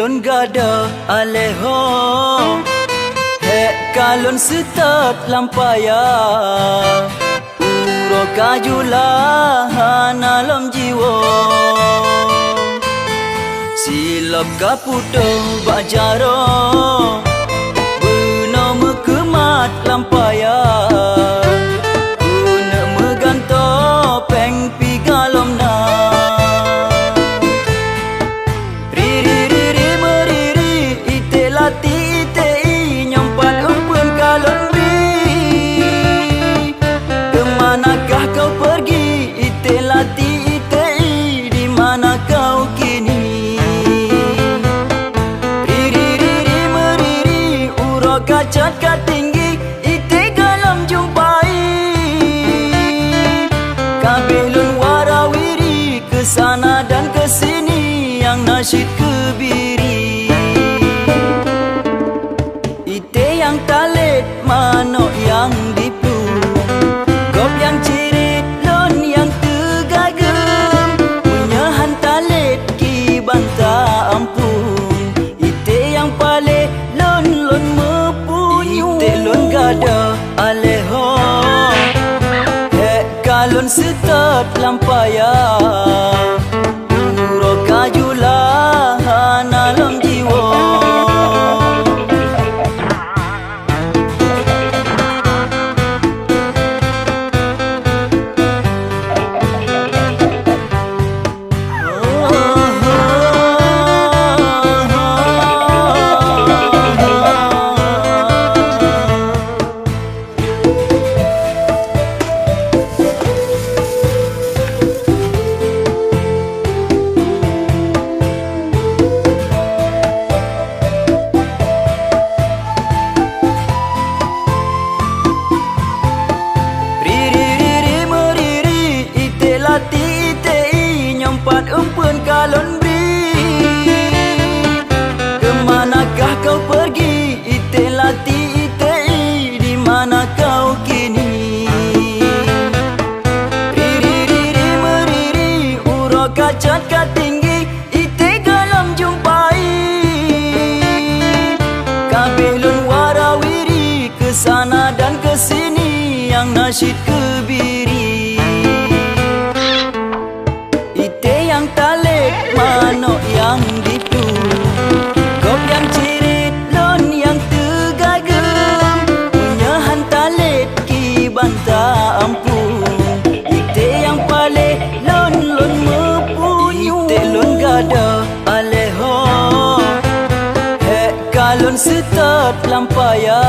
lon gada aleho hek kalon setat lampaya uro kajulah alam jiwa silap kaputo bajaro beuna mekemat lampaya guna meganto peng pigalomna kacat katinggi ite galam jumpai kabelun warawiri kesana dan kesini yang nasyid kebiri ite yang talit manok yang dipu gop yang cirit lon yang tegagem punyahan talit ki banta ampun ite yang pale lon gada aleho hek kalon setat lampaya uro kajulah alam jiwa nyompat umpun kalon beri kemanakah kau pergi ite lati ite di mana kau kini riri meriri uro kacat katinggi ite galam jumpai kabelun warawiri kesana dan kesini yang nasyid kebiri yang talit manok yang ditu gop yang cirit lon yang tegagem punyahan talit ki banta ampun ite yang pale lon mepunyu ite lon gada aleho hek kalon setat lampaya